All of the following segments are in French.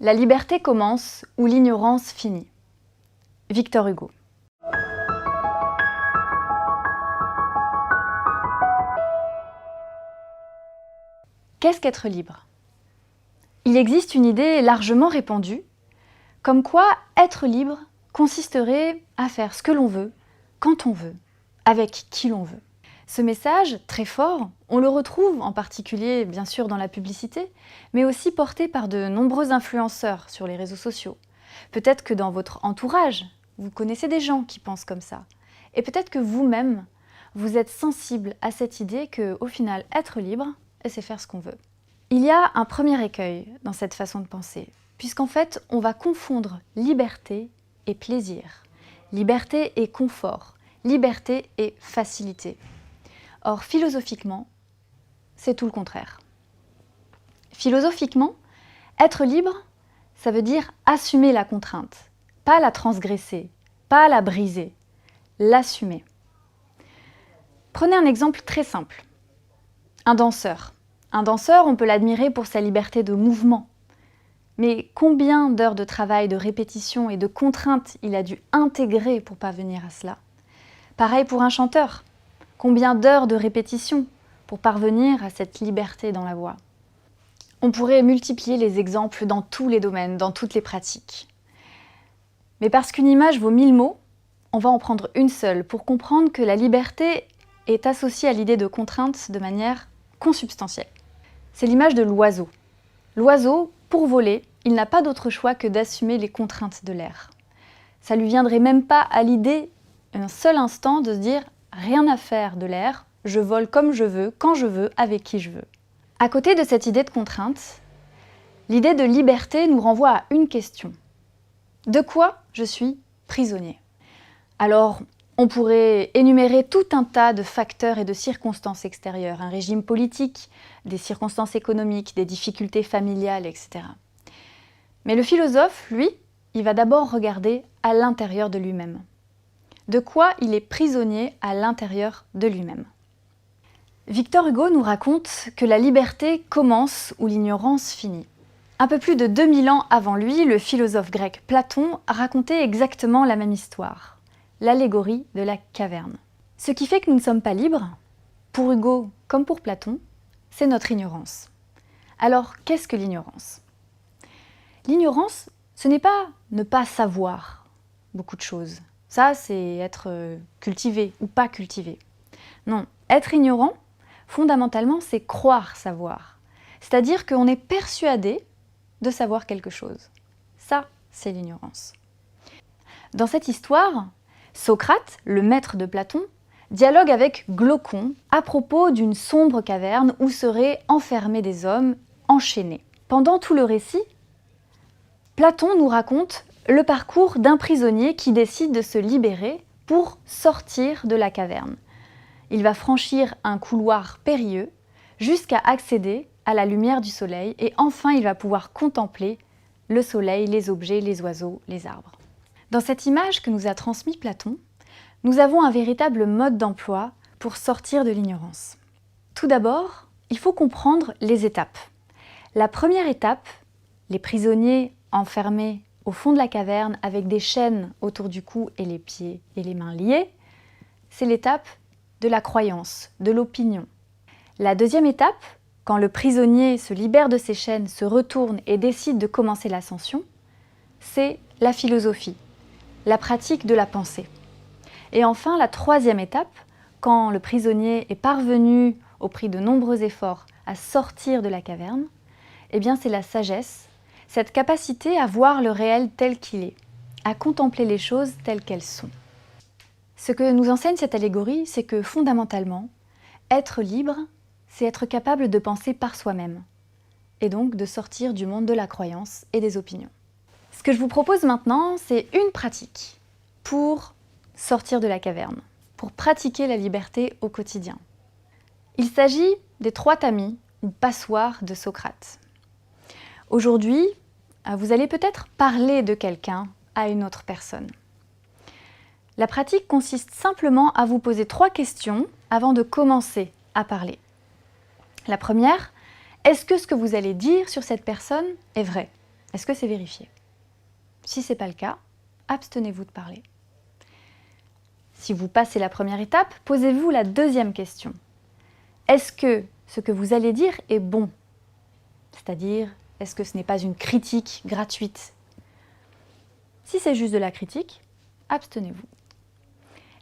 La liberté commence où l'ignorance finit. Victor Hugo. Qu'est-ce qu'être libre? Il existe une idée largement répandue, comme quoi être libre consisterait à faire ce que l'on veut, quand on veut, avec qui l'on veut. Ce message, très fort, on le retrouve en particulier bien sûr dans la publicité, mais aussi porté par de nombreux influenceurs sur les réseaux sociaux. Peut-être que dans votre entourage, vous connaissez des gens qui pensent comme ça. Et peut-être que vous-même, vous êtes sensible à cette idée qu'au final, être libre, c'est faire ce qu'on veut. Il y a un premier écueil dans cette façon de penser, puisqu'en fait, on va confondre liberté et plaisir, liberté et confort, liberté et facilité. Or, philosophiquement, c'est tout le contraire. Philosophiquement, être libre, ça veut dire assumer la contrainte, pas la transgresser, pas la briser, l'assumer. Prenez un exemple très simple. Un danseur. Un danseur, on peut l'admirer pour sa liberté de mouvement. Mais combien d'heures de travail, de répétition et de contraintes il a dû intégrer pour parvenir à cela? Pareil pour un chanteur. Combien d'heures de répétition pour parvenir à cette liberté dans la voix? On pourrait multiplier les exemples dans tous les domaines, dans toutes les pratiques. Mais parce qu'une image vaut 1000 mots, on va en prendre une seule pour comprendre que la liberté est associée à l'idée de contrainte de manière consubstantielle. C'est l'image de l'oiseau. L'oiseau, pour voler, il n'a pas d'autre choix que d'assumer les contraintes de l'air. Ça lui viendrait même pas à l'idée, un seul instant, de se dire « rien à faire de l'air, je vole comme je veux, quand je veux, avec qui je veux ». À côté de cette idée de contrainte, l'idée de liberté nous renvoie à une question. De quoi je suis prisonnier? Alors, on pourrait énumérer tout un tas de facteurs et de circonstances extérieures, un régime politique, des circonstances économiques, des difficultés familiales, etc. Mais le philosophe, lui, il va d'abord regarder à l'intérieur de lui-même. De quoi il est prisonnier à l'intérieur de lui-même. Victor Hugo nous raconte que la liberté commence où l'ignorance finit. Un peu plus de 2000 ans avant lui, le philosophe grec Platon racontait exactement la même histoire, l'allégorie de la caverne. Ce qui fait que nous ne sommes pas libres, pour Hugo comme pour Platon, c'est notre ignorance. Alors, qu'est-ce que l'ignorance? L'ignorance, ce n'est pas ne pas savoir beaucoup de choses. Ça, c'est être cultivé ou pas cultivé. Non, être ignorant, fondamentalement, c'est croire savoir. C'est-à-dire qu'on est persuadé de savoir quelque chose. Ça, c'est l'ignorance. Dans cette histoire, Socrate, le maître de Platon, dialogue avec Glaucon à propos d'une sombre caverne où seraient enfermés des hommes enchaînés. Pendant tout le récit, Platon nous raconte le parcours d'un prisonnier qui décide de se libérer pour sortir de la caverne. Il va franchir un couloir périlleux jusqu'à accéder à la lumière du soleil et enfin il va pouvoir contempler le soleil, les objets, les oiseaux, les arbres. Dans cette image que nous a transmis Platon, nous avons un véritable mode d'emploi pour sortir de l'ignorance. Tout d'abord, il faut comprendre les étapes. La première étape, les prisonniers enfermés au fond de la caverne avec des chaînes autour du cou et les pieds et les mains liés, c'est l'étape de la croyance, de l'opinion. La deuxième étape, quand le prisonnier se libère de ses chaînes, se retourne et décide de commencer l'ascension, c'est la philosophie, la pratique de la pensée. Et enfin, la troisième étape, quand le prisonnier est parvenu, au prix de nombreux efforts, à sortir de la caverne, eh bien c'est la sagesse, cette capacité à voir le réel tel qu'il est, à contempler les choses telles qu'elles sont. Ce que nous enseigne cette allégorie, c'est que fondamentalement, être libre, c'est être capable de penser par soi-même, et donc de sortir du monde de la croyance et des opinions. Ce que je vous propose maintenant, c'est une pratique pour sortir de la caverne, pour pratiquer la liberté au quotidien. Il s'agit des 3 tamis ou passoires de Socrate. Aujourd'hui, vous allez peut-être parler de quelqu'un à une autre personne. La pratique consiste simplement à vous poser 3 questions avant de commencer à parler. La première, est-ce que ce que vous allez dire sur cette personne est vrai? Est-ce que c'est vérifié? Si ce n'est pas le cas, abstenez-vous de parler. Si vous passez la première étape, posez-vous la deuxième question. Est-ce que ce que vous allez dire est bon? C'est-à-dire, est-ce que ce n'est pas une critique gratuite? Si c'est juste de la critique, abstenez-vous.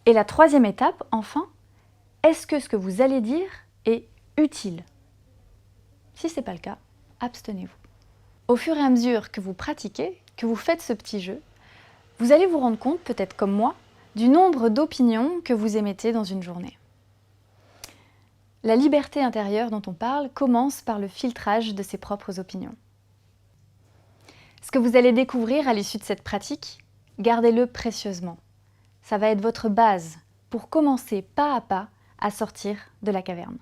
Et la troisième étape, enfin, est-ce que ce que vous allez dire est utile? Si ce n'est pas le cas, abstenez-vous. Au fur et à mesure que vous pratiquez, que vous faites ce petit jeu, vous allez vous rendre compte, peut-être comme moi, du nombre d'opinions que vous émettez dans une journée. La liberté intérieure dont on parle commence par le filtrage de ses propres opinions. Ce que vous allez découvrir à l'issue de cette pratique, gardez-le précieusement. Ça va être votre base pour commencer pas à pas à sortir de la caverne.